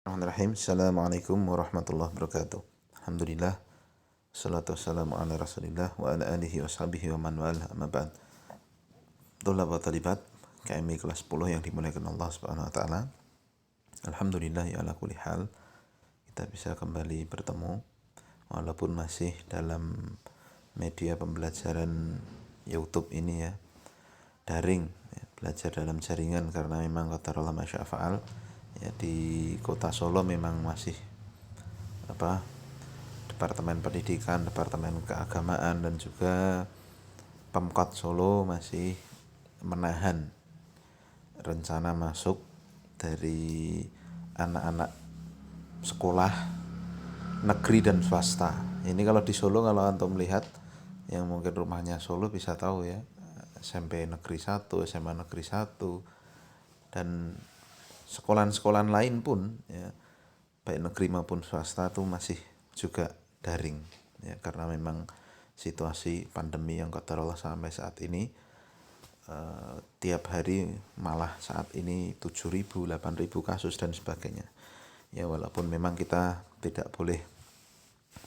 Bismillahirrahmanirrahim. Assalamualaikum warahmatullahi wabarakatuh. Alhamdulillah. Salatu wassalamu ala rasulillah wa ala alihi wa sahbihi wa man wala amma ba'd. Tolab wa talibat KMI kelas 10 yang dimuliakan Allah subhanahu wa ta'ala. Alhamdulillah ya ala kulli hal. Kita bisa kembali bertemu walaupun masih dalam media pembelajaran YouTube ini ya, daring ya, belajar dalam jaringan karena memang kata Allah masyafa'al ya, di kota Solo memang masih Departemen Pendidikan, Departemen Keagamaan dan juga Pemkot Solo masih menahan rencana masuk dari anak-anak sekolah negeri dan swasta. Ini kalau di Solo, kalau antum melihat yang mungkin rumahnya Solo bisa tahu ya, SMP Negeri 1, SMA Negeri 1 dan sekolah-sekolah lain pun ya, baik negeri maupun swasta itu masih juga daring ya, karena memang situasi pandemi yang kata Allah sampai saat ini tiap hari malah saat ini 7.000, 8.000 kasus dan sebagainya ya. Walaupun memang kita tidak boleh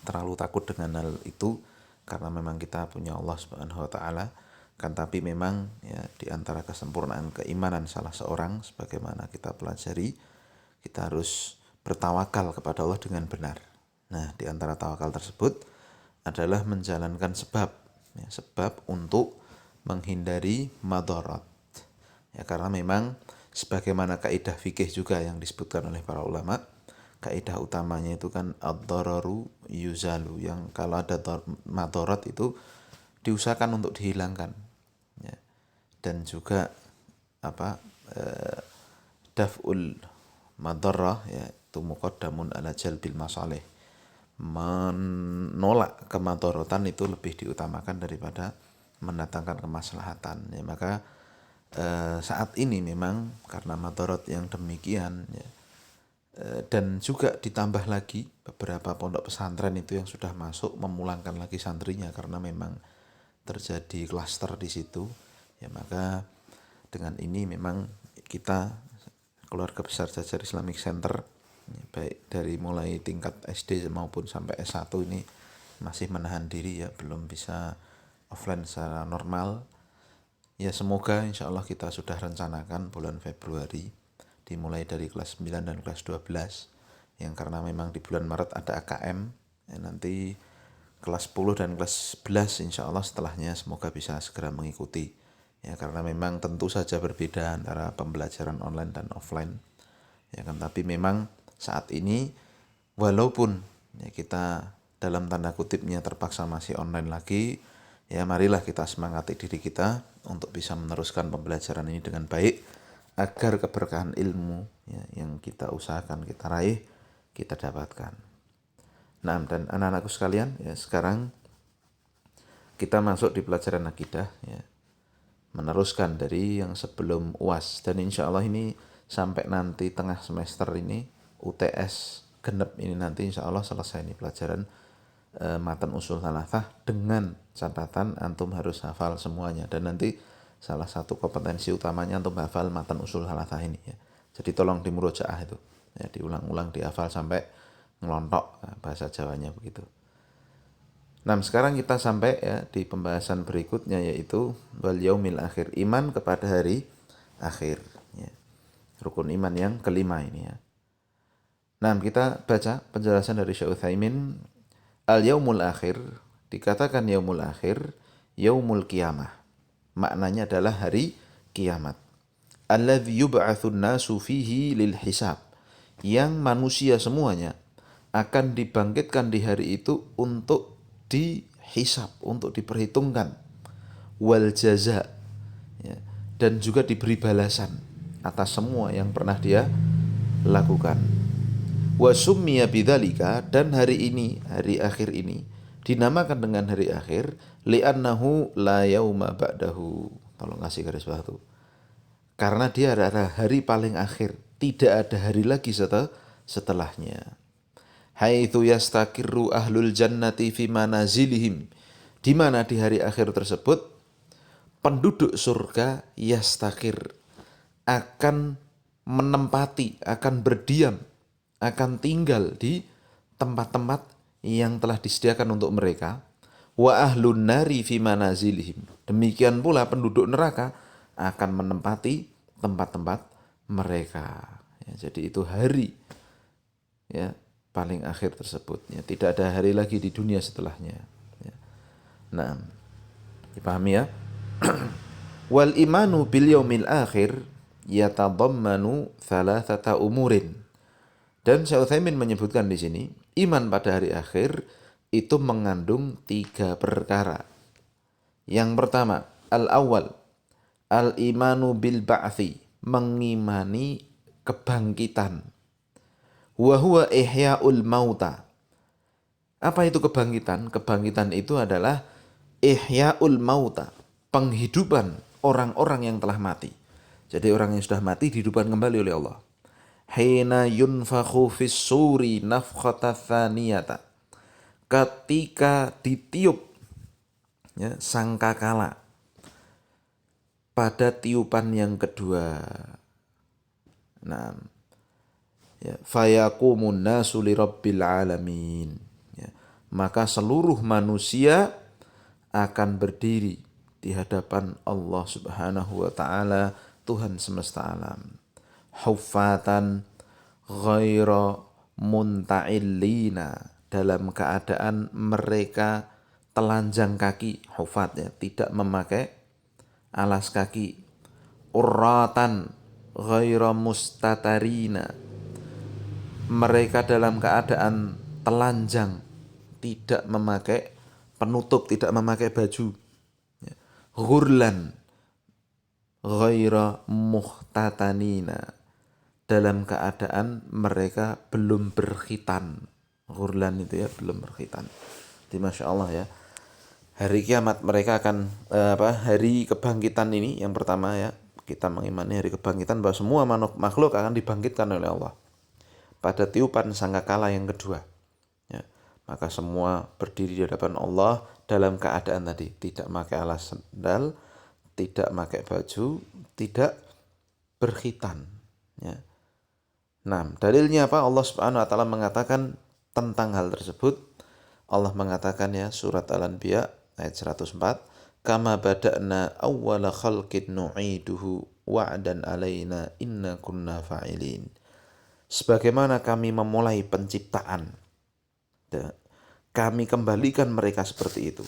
terlalu takut dengan hal itu karena memang kita punya Allah Subhanahu wa taala, kan tapi memang ya di antara kesempurnaan keimanan salah seorang sebagaimana kita pelajari, kita harus bertawakal kepada Allah dengan benar. Nah, di antara tawakal tersebut adalah menjalankan sebab ya, sebab untuk menghindari madarat. Ya, karena memang sebagaimana kaidah fikih juga yang disebutkan oleh para ulama, kaidah utamanya itu kan ad-dararu yuzalu, yang kalau ada madarat itu diusahakan untuk dihilangkan ya. Dan juga daf'ul madarrah ya, itu muqaddamun ala jalbil masalih, menolak kemadaratan itu lebih diutamakan daripada mendatangkan kemaslahatan ya. Maka saat ini memang karena madarat yang demikian ya, dan juga ditambah lagi beberapa pondok pesantren itu yang sudah masuk memulangkan lagi santrinya karena memang terjadi klaster di situ ya. Maka dengan ini memang kita keluarga besar Jajar Islamic Center ya, baik dari mulai tingkat SD maupun sampai S1 ini masih menahan diri ya, belum bisa offline secara normal ya. Semoga insya Allah kita sudah rencanakan bulan Februari dimulai dari kelas 9 dan kelas 12 yang karena memang di bulan Maret ada AKM ya, nanti kelas 10 dan kelas 11 insya Allah setelahnya semoga bisa segera mengikuti ya, karena memang tentu saja berbeda antara pembelajaran online dan offline ya kan. Tapi memang saat ini walaupun ya kita dalam tanda kutipnya terpaksa masih online lagi ya, marilah kita semangati diri kita untuk bisa meneruskan pembelajaran ini dengan baik agar keberkahan ilmu ya, yang kita usahakan kita raih kita dapatkan. Nah, dan anak-anakku sekalian ya, sekarang kita masuk di pelajaran akidah ya, meneruskan dari yang sebelum UAS, dan insya Allah ini sampai nanti tengah semester ini UTS genep ini nanti insya Allah selesai nih pelajaran matan usul thalathah, dengan catatan antum harus hafal semuanya, dan nanti salah satu kompetensi utamanya antum hafal matan usul thalathah ini ya. Jadi tolong dimurojaah itu ya, diulang-ulang dihafal sampai ngelontok bahasa Jawanya begitu. Nah, sekarang kita sampai ya di pembahasan berikutnya, yaitu wal yaumil akhir, iman kepada hari akhir ya. Rukun iman yang kelima ini ya. Nah, kita baca penjelasan dari Syekh Utsaimin. Al yaumul akhir, dikatakan yaumul akhir, yaumul qiyamah, maknanya adalah hari kiamat. Alladzi yub'atsun nasu fihi lil hisab, yang manusia semuanya akan dibangkitkan di hari itu untuk dihisab, untuk diperhitungkan, wal jaza ya, dan juga diberi balasan atas semua yang pernah dia lakukan. Wa summiya bidzalika, dan hari ini, hari akhir ini dinamakan dengan hari akhir li'annahu la yauma ba'dahu. Tolong kasih garis bawah tuh. Karena dia adalah hari paling akhir, tidak ada hari lagi setelahnya. Haitsu yastakirru ahlul jannati fi manazilihim, di mana di hari akhir tersebut penduduk surga yastakir akan menempati, akan berdiam akan tinggal di tempat-tempat yang telah disediakan untuk mereka. Wa ahlun nari fi manazilihim. Demikian pula penduduk neraka akan menempati tempat-tempat mereka. Ya, jadi itu hari ya paling akhir tersebut. Ya, tidak ada hari lagi di dunia setelahnya. Ya. Nah, dipahami ya? Wal imanu bil yaumil akhir yatadammanu thalathata umurin. Dan Syekh Utsaimin menyebutkan di sini, iman pada hari akhir itu mengandung 3 perkara. Yang pertama, al-awwal, al-imanu bil ba'thi, mengimani kebangkitan. Wa huwa ihya'ul mauta. Apa itu kebangkitan? Kebangkitan itu adalah ihya'ul mauta, penghidupan orang-orang yang telah mati. Jadi orang yang sudah mati dihidupkan kembali oleh Allah. Hina yunfakhu fis suri nafkhata tsaniyata. Ketika ditiup ya, sangkakala pada tiupan yang kedua. Nah, ya, fayaqumun nasu lirabbil alamin. Ya, maka seluruh manusia akan berdiri di hadapan Allah Subhanahu wa taala, Tuhan semesta alam. Huffatan ghaira munta'illina, dalam keadaan mereka telanjang kaki, hufat ya, tidak memakai alas kaki. Urratan ghaira mustatarina, mereka dalam keadaan telanjang, tidak memakai penutup, tidak memakai baju. Ghurlan ghaira muhtatanina, dalam keadaan mereka belum berkhitan. Ghurlan itu ya, belum berkhitan. Jadi Masya Allah ya, hari kiamat mereka akan hari kebangkitan ini yang pertama ya, kita mengimani hari kebangkitan bahwa semua makhluk akan dibangkitkan oleh Allah pada tiupan sangkakala yang kedua ya. Maka semua berdiri di hadapan Allah dalam keadaan tadi tidak pakai alas sandal, tidak pakai baju, tidak berkhitan ya. Nah, dalilnya apa? Allah Subhanahu wa taala mengatakan tentang hal tersebut. Allah mengatakan ya, surat Al-Anbiya ayat 104, kama bada'na awwala khalqin nu'iduhu wa'dan alaina inna kunna fa'ilin. Sebagaimana kami memulai penciptaan, kami kembalikan mereka seperti itu.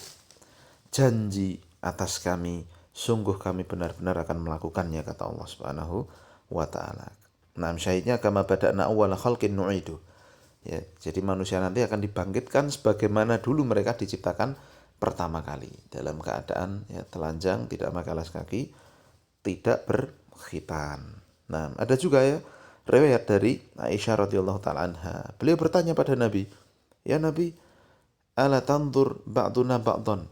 Janji atas kami, sungguh kami benar-benar akan melakukannya, kata Allah Subhanahu wa taala. Nah, syahidnya kama bada'na awwala khalqin nu'idu. Ya, jadi manusia nanti akan dibangkitkan sebagaimana dulu mereka diciptakan pertama kali, dalam keadaan ya, telanjang, tidak pakai alas kaki, tidak berkhitan. Nah, ada juga ya riwayat dari Aisyah radhiyallahu taala anha. Beliau bertanya pada Nabi, "Ya Nabi, ala tandur ba'duna ba'don."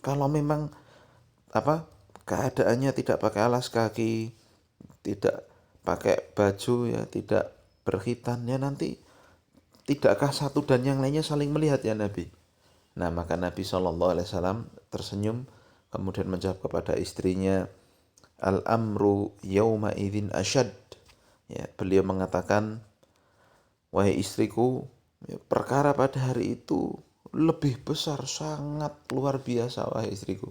Kalau memang keadaannya tidak pakai alas kaki, tidak pakai baju ya, tidak berkhitan ya, nanti tidakkah satu dan yang lainnya saling melihat ya Nabi? Nah, maka Nabi SAW tersenyum kemudian menjawab kepada istrinya, al-amru yauma idzin asyad. Ya, beliau mengatakan, wahai istriku, ya, perkara pada hari itu lebih besar, sangat luar biasa wahai istriku.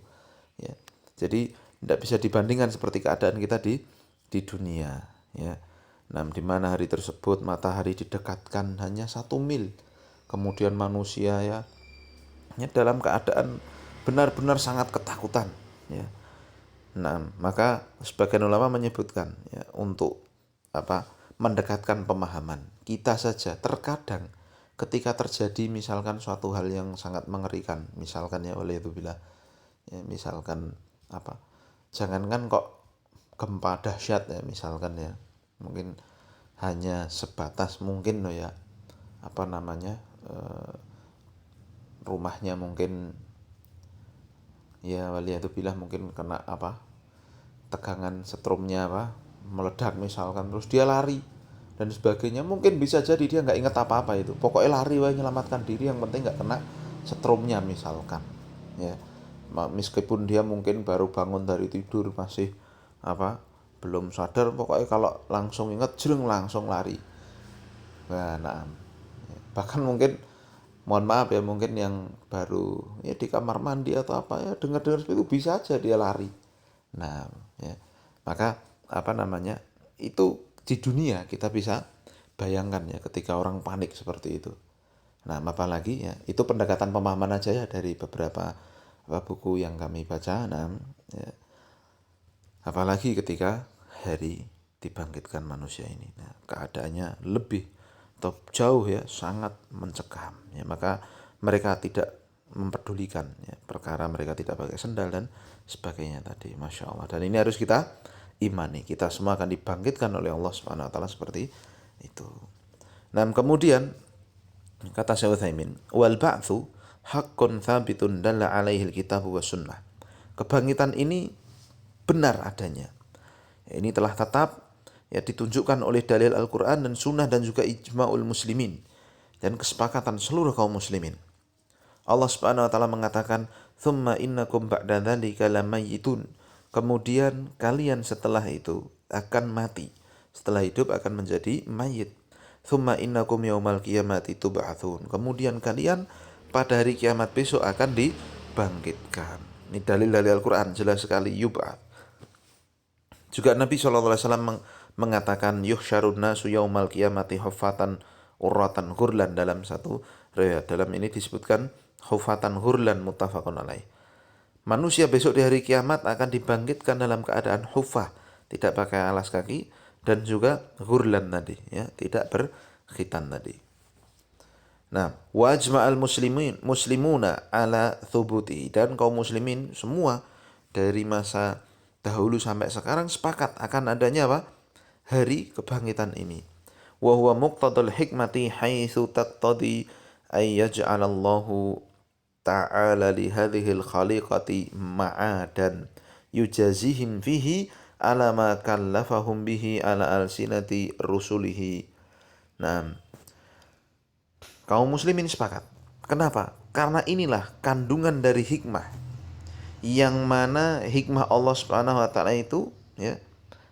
Ya, jadi tidak bisa dibandingkan seperti keadaan kita di dunia ya. Nah, di mana hari tersebut matahari didekatkan hanya 1 mil, kemudian manusia ya dalam keadaan benar-benar sangat ketakutan ya. Nah, maka sebagian ulama menyebutkan ya, untuk mendekatkan pemahaman kita saja, terkadang ketika terjadi misalkan suatu hal yang sangat mengerikan, misalkan ya oleh itu bila ya, misalkan jangankan kok gempa dahsyat ya, misalkan ya, mungkin hanya sebatas mungkin loh ya, rumahnya mungkin ya waliyatubillah mungkin kena tegangan setrumnya meledak misalkan, terus dia lari dan sebagainya, mungkin bisa jadi dia nggak inget apa-apa itu, pokoknya lari menyelamatkan diri, yang penting nggak kena setrumnya misalkan ya. Meskipun dia mungkin baru bangun dari tidur, masih belum sadar, pokoknya kalau langsung inget jreng langsung lari. Wah, naam. Bahkan mungkin mohon maaf ya, mungkin yang baru ya di kamar mandi atau apa ya dengar-dengar seperti itu bisa aja dia lari. Nah, ya. Maka apa namanya? Itu di dunia kita bisa bayangkan ya ketika orang panik seperti itu. Nah, apalagi ya, itu pendekatan pemahaman aja ya dari beberapa buku yang kami baca. Nah, ya, apalagi ketika hari dibangkitkan manusia ini. Nah, keadaannya lebih atau jauh ya, sangat mencekam. Ya, maka mereka tidak memperdulikan ya, perkara mereka tidak pakai sendal dan sebagainya tadi. Masya Allah. Dan ini harus kita imani. Kita semua akan dibangkitkan oleh Allah Subhanahu Wa Taala seperti itu. Nah, kemudian kata Syekh Utsaimin, wal ba'tsu haqqun tsabitun dalla alaihi alkitab wa sunnah. Kebangkitan ini benar adanya. Ya, ini telah tetap ya ditunjukkan oleh dalil Al-Qur'an dan sunnah dan juga ijma'ul muslimin dan kesepakatan seluruh kaum muslimin. Allah Subhanahu wa taala mengatakan, "Tsumma innakum ba'da dzalika lamayitun." Kemudian kalian setelah itu akan mati. Setelah hidup akan menjadi mayit. "Tsumma innakum yaumal qiyamati tub'atsun." Kemudian kalian pada hari kiamat besok akan dibangkitkan. Ini dalil-dalil Al-Qur'an jelas sekali yub'ats. Juga Nabi SAW mengatakan yuhsyarun nasu yaumal qiyamati huffatan urratan hurlan dalam satu riwayat. Dalam ini disebutkan huffatan hurlan muttafaqun alaih. Manusia besok di hari kiamat akan dibangkitkan dalam keadaan huffah, tidak pakai alas kaki dan juga hurlan tadi ya, tidak berkhitan tadi. Nah, wajma'al muslimuna ala thubuti, dan kaum muslimin semua dari masa dahulu sampai sekarang sepakat akan adanya apa? Hari kebangkitan ini. Wa huwa muqtadal hikmati haitsu taqtadi ay yaj'alallahu ta'ala li hadhil khaliqati ma'adan yujazihim fihi ala ma kallafahum bihi ala alsinati rusulihi. Nah, kaum muslimin sepakat. Kenapa? Karena inilah kandungan dari hikmah. Yang mana hikmah Allah Subhanahu wa taala itu ya,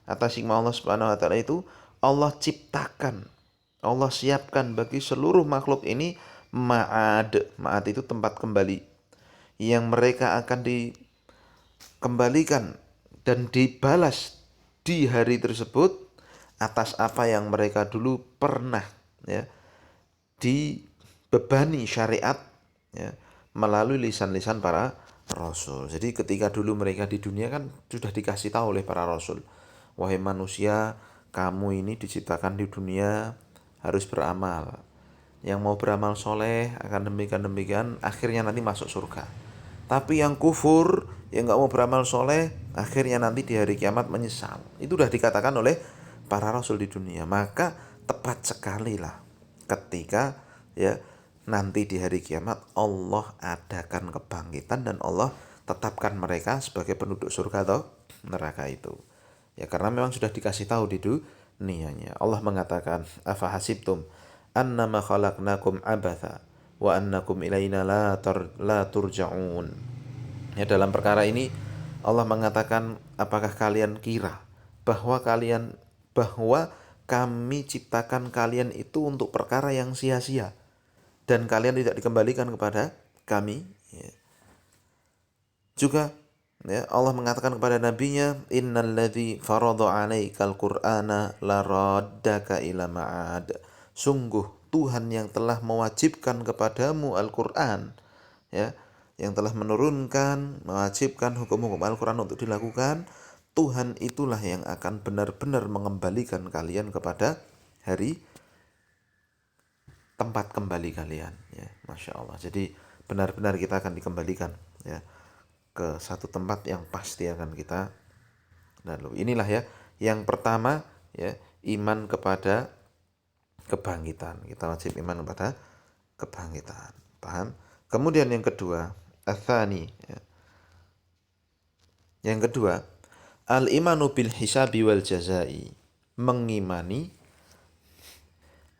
atas hikmah Allah Subhanahu wa taala itu Allah ciptakan, Allah siapkan bagi seluruh makhluk ini ma'ad. Ma'ad itu tempat kembali yang mereka akan dikembalikan dan dibalas di hari tersebut atas apa yang mereka dulu pernah ya dibebani syariat ya, melalui lisan-lisan para rasul. Jadi ketika dulu mereka di dunia kan sudah dikasih tahu oleh para rasul, wahai manusia, kamu ini diciptakan di dunia harus beramal. Yang mau beramal soleh akan demikian akhirnya nanti masuk surga. Tapi yang kufur, yang nggak mau beramal soleh, akhirnya nanti di hari kiamat menyesal. Itu sudah dikatakan oleh para rasul di dunia. Maka tepat sekali lah ketika ya nanti di hari kiamat Allah adakan kebangkitan dan Allah tetapkan mereka sebagai penduduk surga atau neraka itu. Ya karena memang sudah dikasih tahu di dunianya. Allah mengatakan, "Afa hasibtum annama khalaqnakum abatha wa annakum ilaina la turja'un." Ya dalam perkara ini Allah mengatakan, apakah kalian kira bahwa kami ciptakan kalian itu untuk perkara yang sia-sia dan kalian tidak dikembalikan kepada kami ya. Juga ya, Allah mengatakan kepada nabinya, innalladzi farada 'alaikal qur'ana laraddaka ila ma'ad. Sungguh Tuhan yang telah mewajibkan kepadamu Al-Qur'an ya, yang telah menurunkan, mewajibkan hukum-hukum Al-Qur'an untuk dilakukan, Tuhan itulah yang akan benar-benar mengembalikan kalian kepada hari tempat kembali kalian ya. Masya Allah. Jadi benar-benar kita akan dikembalikan ya ke satu tempat yang pasti akan kita lalu. Inilah ya yang pertama ya, iman kepada kebangkitan. Kita wajib iman kepada kebangkitan. Paham? Kemudian yang kedua, atsani ya. Yang kedua, al-imanu bil hisabi wal jazai. Mengimani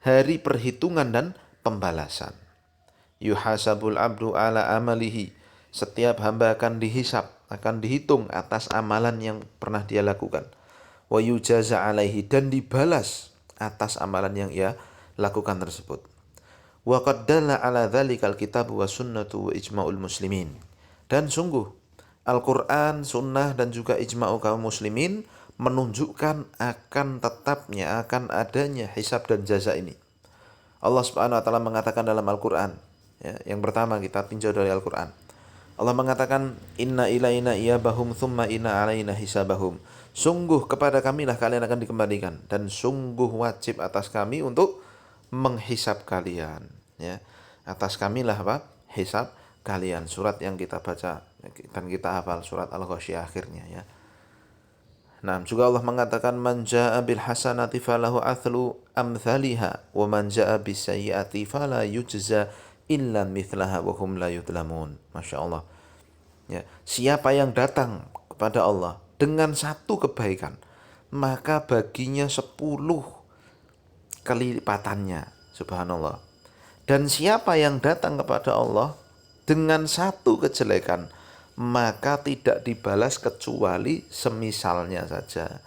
hari perhitungan dan pembalasan. Yuhasabul abdu ala amalihi. Setiap hamba akan dihisab, akan dihitung atas amalan yang pernah dia lakukan. Wa yujaza alaihi, dan dibalas atas amalan yang ia lakukan tersebut. Wa qad dalla ala dzalikal kitab wa sunnatu wa ijma'ul muslimin. Dan sungguh Al-Quran, sunnah dan juga ijma'u kaum muslimin menunjukkan akan tetapnya, akan adanya hisab dan jaza ini. Allah Subhanahu wa taala mengatakan dalam Al-Quran, ya, yang pertama kita tinjau dari Al-Quran. Allah mengatakan inna ilaina iyabahum thumma inna alaina hisabahum. Sungguh kepada kamilah kalian akan dikembalikan dan sungguh wajib atas kami untuk menghisab kalian, ya. Atas kamilah apa? Hisab kalian. Surat yang kita baca dan kita hafal, surat Al-Ghasyiyah akhirnya, ya. Nah, juga Allah mengatakan man jaa bil hasanati falahu athlu amthaliha wa man jaa bis sayyiati fala yujza illa mithlaha wa hum la yudlamun. Masya Allah. Ya, siapa yang datang kepada Allah dengan satu kebaikan, maka baginya 10 kali lipatannya. Subhanallah. Dan siapa yang datang kepada Allah dengan satu kejelekan, maka tidak dibalas kecuali semisalnya saja.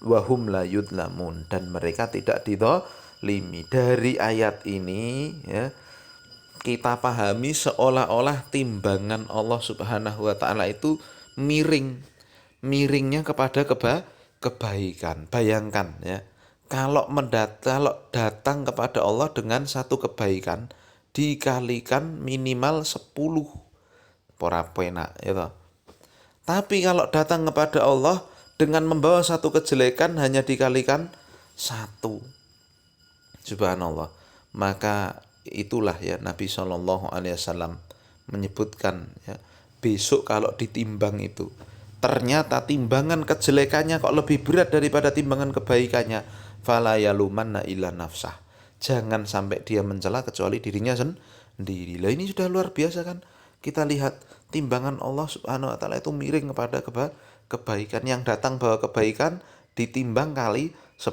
Wahum la yudlamun, dan mereka tidak didolimi. Dari ayat ini, ya, kita pahami seolah-olah timbangan Allah Subhanahu wa taala itu miringnya kepada kebaikan. Bayangkan, ya, kalau datang kepada Allah dengan satu kebaikan dikalikan minimal 10 pora penak, ya toh. Tapi kalau datang kepada Allah dengan membawa satu kejelekan hanya dikalikan 1. Subhanallah. Maka itulah, ya, Nabi SAW menyebutkan, ya, besok kalau ditimbang itu ternyata timbangan kejelekannya kok lebih berat daripada timbangan kebaikannya, fala yalumanna illa nafsah. Jangan sampai dia mencela kecuali dirinya sendiri. Lah ini sudah luar biasa kan? Kita lihat timbangan Allah Subhanahu wa taala itu miring kepada kebaikan. Yang datang bawa kebaikan ditimbang kali 10.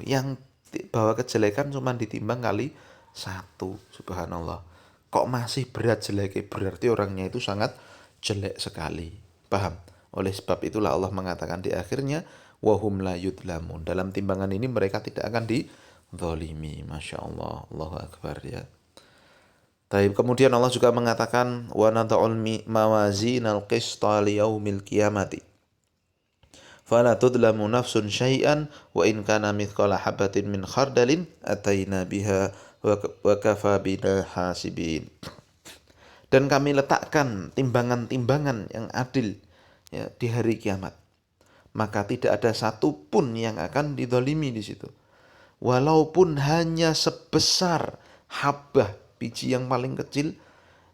Yang bawa kejelekan cuma ditimbang kali 1. Subhanallah. Kok masih berat jeleknya, berarti orangnya itu sangat jelek sekali. Paham? Oleh sebab itulah Allah mengatakan di akhirnya wahum la yudlamun. Dalam timbangan ini mereka tidak akan dizalimi. Masya Allah. Allahu Akbar, ya. Kemudian Allah juga mengatakan wa nad'ul mawazinal qista liyaumil qiyamati fala tudlamu nafsun syai'an wa in kana mithqala habatin min khardalin ataina biha wa kafa bina hasibin. Dan kami letakkan timbangan-timbangan yang adil, ya, di hari kiamat. Maka tidak ada satupun yang akan dizalimi di situ. Walaupun hanya sebesar habbah, biji yang paling kecil,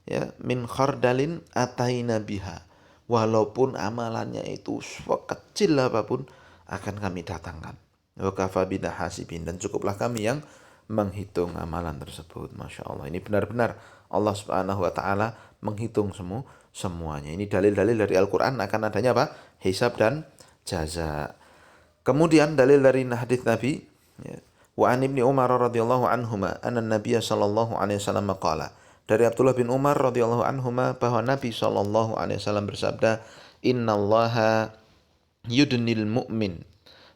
ya, min khardalin ataina biha. Walaupun amalannya itu sekecil apapun akan kami datangkan. Wa kafa bina hasibin, dan cukuplah kami yang menghitung amalan tersebut. Masya Allah. Ini benar-benar Allah Subhanahu wa taala menghitung semuanya. Ini dalil-dalil dari Al-Quran akan adanya apa? Hisab dan jaza. Kemudian dalil dari hadis Nabi, ya. Wa an Ibni Umar radhiyallahu anhuma anna Nabiy sallallahu alaihi wasallam qala. Dari Abdullah bin Umar radhiyallahu anhuma bahwa Nabi sallallahu alaihi wasallam bersabda, "Innallaha yudnil mu'min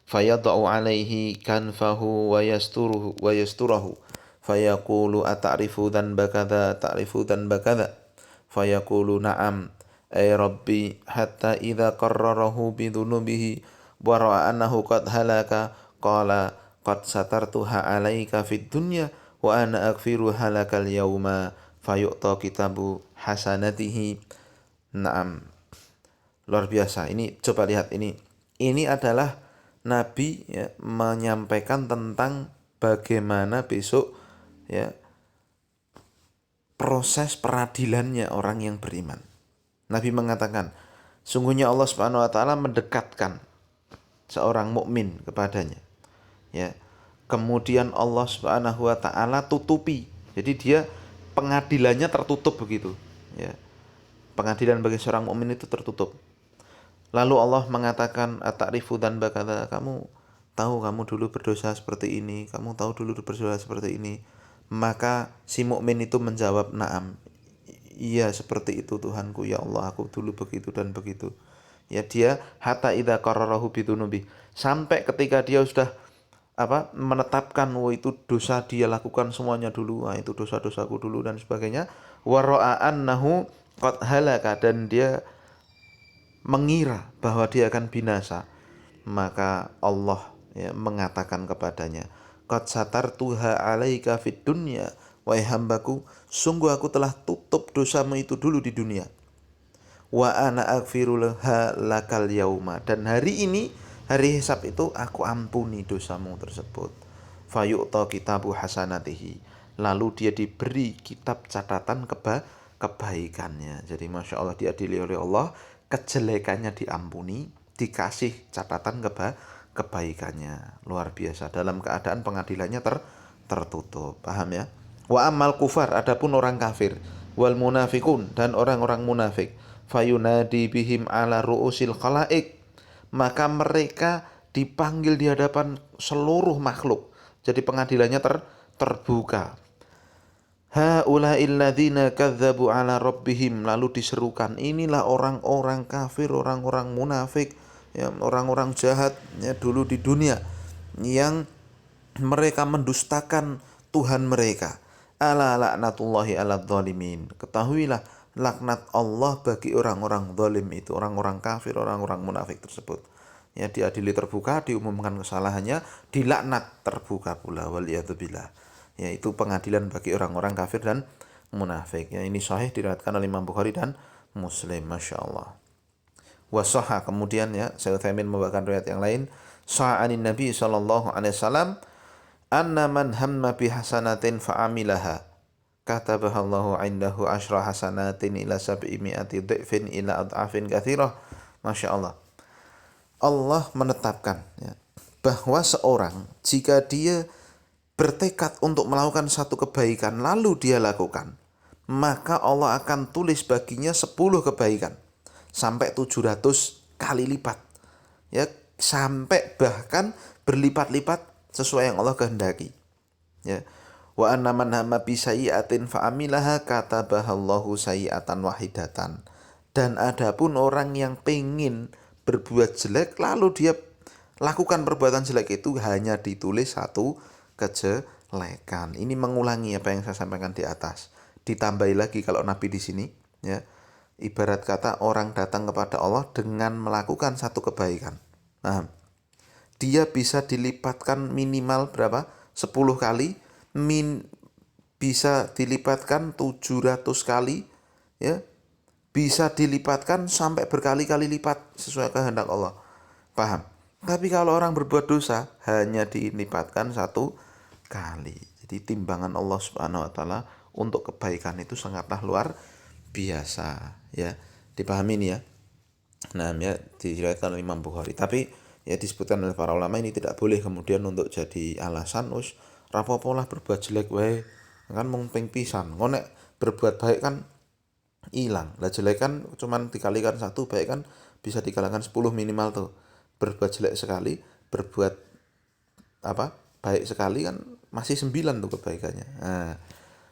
fayad'u alaihi kanfahu wa yasturahu fayaqulu ata'rifu dhanba kadza ta'rifu dhanba kadza fayaqulu na'am ay rabbi hatta idza qarrarahu bi dhunubihi wa ra'a annahu qad halaka qala qad satartuha alaika fid dunya wa ana aghfiru halakal yauma fayu'ta kitabu hasanatihi." Naam. Luar biasa. Ini coba lihat ini. Ini adalah Nabi, ya, menyampaikan tentang bagaimana besok, ya, proses peradilannya orang yang beriman. Nabi mengatakan, sungguhnya Allah Subhanahu wa taala mendekatkan seorang mukmin kepadanya, ya. Kemudian Allah Subhanahu wa taala tutupi. Jadi dia pengadilannya tertutup begitu, ya. Pengadilan bagi seorang mukmin itu tertutup. Lalu Allah mengatakan ata'rifu dhanba kadza, kamu tahu kamu dulu berdosa seperti ini, kamu tahu dulu berdosa seperti ini. Maka si mukmin itu menjawab, "Na'am. Iya, seperti itu Tuhanku, ya Allah, aku dulu begitu dan begitu." Ya, dia hatta idza qarrarahu bidunubi, sampai ketika dia sudah menetapkan itu dosa dia lakukan semuanya dulu, itu dosa-dosaku dulu dan sebagainya. Wa ra'a annahu qad halaka, dan dia mengira bahwa dia akan binasa, maka Allah mengatakan kepadanya, qad satartuha 'alaika fid dunya, wahai hambaku, sungguh aku telah tutup dosamu itu dulu di dunia. Wa ana aghfirulha lakal yauma, dan hari ini, hari hisab itu, aku ampuni dosamu tersebut. Fayu'ta kitabu hasanatihi, lalu dia diberi kitab catatan kebaikannya. Jadi Masya Allah, diadili oleh Allah, kejelekannya diampuni, dikasih catatan kebaikannya. Luar biasa, dalam keadaan pengadilannya tertutup. Paham ya? Wa amal kufar, adapun orang kafir, wal munafikun, dan orang-orang munafik, fayunadi bihim ala ru'usil khalaik, maka mereka dipanggil di hadapan seluruh makhluk. Jadi pengadilannya terbuka. Haula'il ladzina kadzdzabu ala rabbihim, lalu diserukan, inilah orang-orang kafir, orang-orang munafik, orang-orang jahat dulu di dunia yang mereka mendustakan Tuhan mereka. Ala laknatullahi ala dzalimin, ketahuilah laknat Allah bagi orang-orang zalim itu, orang-orang kafir, orang-orang munafik tersebut. Diadili terbuka, diumumkan kesalahannya, dilaknat terbuka pula, waliyadzubillah. Itu pengadilan bagi orang-orang kafir dan munafik. Ini sahih, diriwayatkan oleh Imam Bukhari dan Muslim. Masya Allah. Wasoha, kemudian Syekh Utsaimin membawakan riwayat yang lain, sa'anin Nabi sallallahu alaihi wasallam anna man hamma bi hasanatin fa'amilaha katabahallahu indahu asyra hasanatin ila 700 dhifin ila ad'afin katsirah. Masya Allah. Allah menetapkan bahwa seorang, jika dia bertekad untuk melakukan satu kebaikan lalu dia lakukan, maka Allah akan tulis baginya 10 kebaikan sampai 700 kali lipat, sampai bahkan berlipat-lipat sesuai yang Allah kehendaki. Wa anna man hamma bi sayyi'atin fa amilaha katabahallahu sayyi'atan wahidatan. Dan adapun orang yang pengin berbuat jelek lalu dia lakukan perbuatan jelek itu, hanya ditulis satu kejelekan. Ini mengulangi apa yang saya sampaikan di atas. Ditambahi lagi kalau Nabi di sini, ibarat kata orang datang kepada Allah dengan melakukan satu kebaikan. Nah, dia bisa dilipatkan minimal berapa? 10 kali, bisa dilipatkan 700 kali, bisa dilipatkan sampai berkali-kali lipat sesuai kehendak Allah. Paham? Tapi kalau orang berbuat dosa, hanya dilipatkan 1 kali. Jadi timbangan Allah Subhanahu wa taala untuk kebaikan itu sangatlah luar biasa, Dipahami ini ya. Nah, diriwayatkan oleh Imam Bukhari. Tapi disebutkan oleh para ulama, ini tidak boleh kemudian untuk jadi alasan rapopo lah berbuat jelek wae, kan mung ping pisan. Ngonek berbuat baik kan hilang. Lah jelek kan cuman dikalikan 1, baik kan bisa dikalikan 10 minimal tuh. Berbuat jelek sekali, berbuat baik sekali kan masih 9 tuh kebaikannya.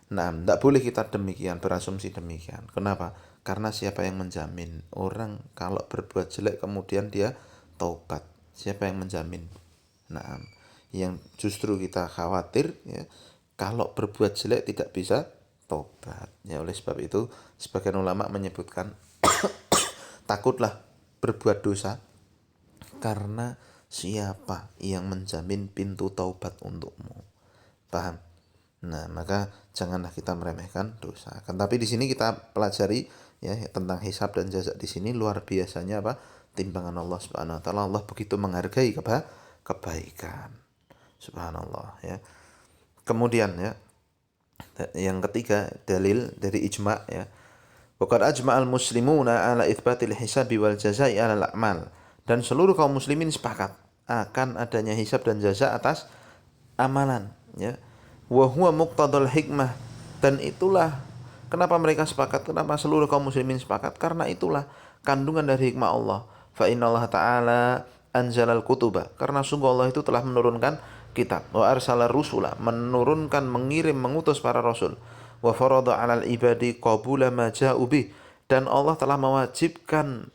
Nah, tidak boleh kita demikian, berasumsi demikian. Kenapa? Karena siapa yang menjamin orang kalau berbuat jelek kemudian dia taubat? Siapa yang menjamin? Nah, yang justru kita khawatir kalau berbuat jelek tidak bisa taubat. Oleh sebab itu sebagian ulama menyebutkan takutlah berbuat dosa, karena siapa yang menjamin pintu taubat untukmu? Paham? Nah, maka janganlah kita meremehkan dosa. Tapi di sini kita pelajari tentang hisab dan jaza di sini luar biasanya timbangan Allah Subhanahu wa taala. Allah begitu menghargai kebaikan. Subhanallah Kemudian yang ketiga, dalil dari ijma' Waqad ajma'al muslimuna ala itsbatil hisabi wal jazaa'i 'alal a'mal. Dan seluruh kaum muslimin sepakat akan adanya hisab dan jaza atas amalan, Wa huwa muqtadal hikmah, dan itulah kenapa mereka sepakat, kenapa seluruh kaum muslimin sepakat, karena itulah kandungan dari hikmah Allah. Fa innallaha ta'ala anzalal kutuba, karena sungguh Allah itu telah menurunkan kitab, wa arsala rusula, menurunkan, mengirim, mengutus para rasul, wa farada 'alal ibadi qabula ma ja'u bih, dan Allah telah mewajibkan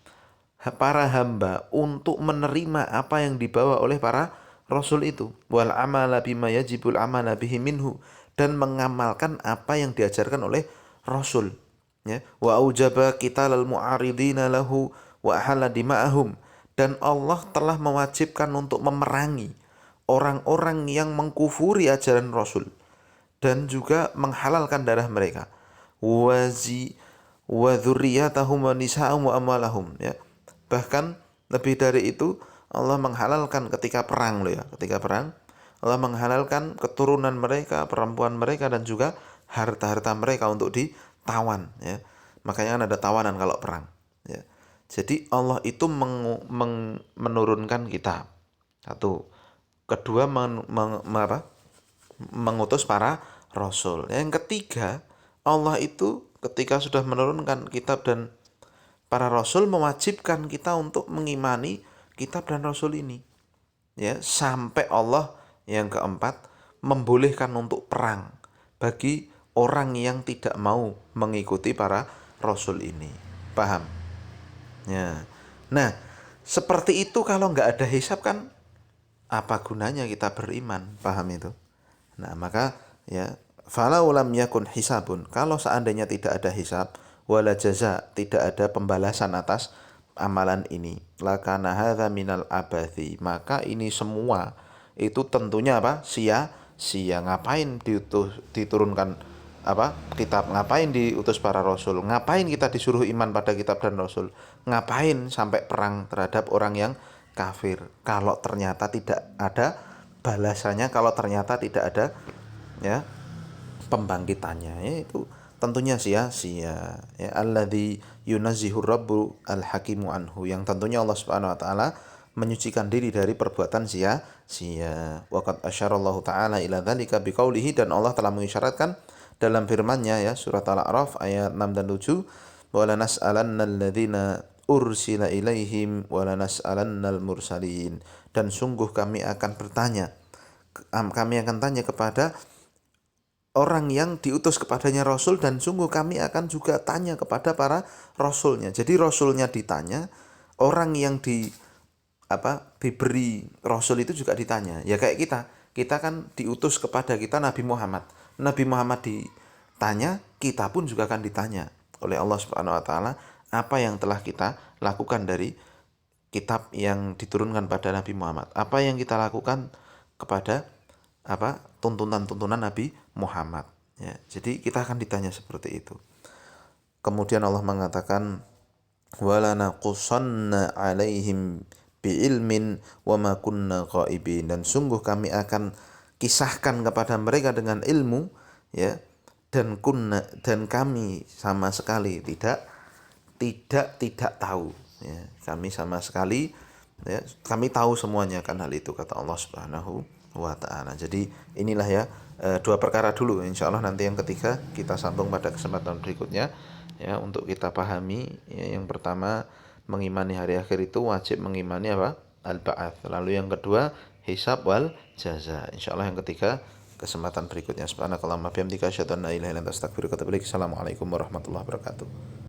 para hamba untuk menerima apa yang dibawa oleh para Rasul itu, wal amala bima yajibul amala bihi minhu, dan mengamalkan apa yang diajarkan oleh Rasul. Ya, wa aujaba qitalal mu'aridina lahu wa ahalla dima'ahum, dan Allah telah mewajibkan untuk memerangi orang-orang yang mengkufuri ajaran Rasul dan juga menghalalkan darah mereka. Wazi wa dzurriyyatahum wa nisa'ahum wa amwalahum, ya. Bahkan lebih dari itu, Allah menghalalkan ketika perang loh ya, ketika perang Allah menghalalkan keturunan mereka, perempuan mereka, dan juga harta-harta mereka untuk ditawan, ya. Makanya kan ada tawanan kalau perang, ya. Jadi Allah itu menurunkan kitab. Satu. Kedua, mengutus para rasul. Yang ketiga, Allah itu ketika sudah menurunkan kitab dan para rasul mewajibkan kita untuk mengimani kitab dan rasul ini. Ya, sampai Allah yang keempat membolehkan untuk perang bagi orang yang tidak mau mengikuti para rasul ini. Paham? Ya. Nah, seperti itu kalau nggak ada hisab kan apa gunanya kita beriman? Paham itu? Nah, maka ya, falau lam yakun hisabun, kalau seandainya tidak ada hisab, wala jaza, tidak ada pembalasan atas amalan ini, lakana hadza minal abathi, maka ini semua itu tentunya apa? Sia-sia. Ngapain diturunkan apa? Kitab, ngapain diutus para rasul? Ngapain kita disuruh iman pada kitab dan rasul? Ngapain sampai perang terhadap orang yang kafir kalau ternyata tidak ada balasannya, kalau ternyata tidak ada ya pembangkitannya, yaitu tentunya sia-sia. Ya, alladzi yunazzihur rabbu al-hakimu anhu, yang tentunya Allah Subhanahu wa taala menyucikan diri dari perbuatan sia-sia. Waqad asyarallahu taala ila dzalika biqaulihi, dan Allah telah mengisyaratkan dalam firman-Nya ya, surat Al-A'raf ayat 6 dan 7, wala nas'alannal ladzina ursila ilaihim wala nas'alannal mursalin, dan sungguh kami akan tanya kepada orang yang diutus kepadanya rasul, dan sungguh kami akan juga tanya kepada para rasulnya. Jadi rasulnya ditanya, orang yang diberi rasul itu juga ditanya. Ya kayak kita kan diutus kepada kita Nabi Muhammad. Nabi Muhammad ditanya, kita pun juga akan ditanya oleh Allah Subhanahu wa taala apa yang telah kita lakukan dari kitab yang diturunkan pada Nabi Muhammad. Apa yang kita lakukan kepada tuntunan-tuntunan Nabi Muhammad, ya. Jadi kita akan ditanya seperti itu. Kemudian Allah mengatakan, wala naqussanna alaihim biilmin wa ma kunna ghaibin, dan sungguh kami akan kisahkan kepada mereka dengan ilmu, ya, dan kami sama sekali tidak tahu, ya. Kami sama sekali, ya, kami tahu semuanya kan hal itu, kata Allah Subhanahu wa ta'ala. Jadi inilah ya, dua perkara dulu, insya Allah nanti yang ketiga kita sambung pada kesempatan berikutnya, ya, untuk kita pahami, ya. Yang pertama, mengimani hari akhir itu wajib mengimani apa? Al-ba'ats. Lalu yang kedua, hisab wal jaza. Insya Allah yang ketiga kesempatan berikutnya. Subhanakallahumma bihamdika asyhadu an la ilaha illa anta astaghfiruka wa atubu ilaik. Assalamualaikum warahmatullahi wabarakatuh.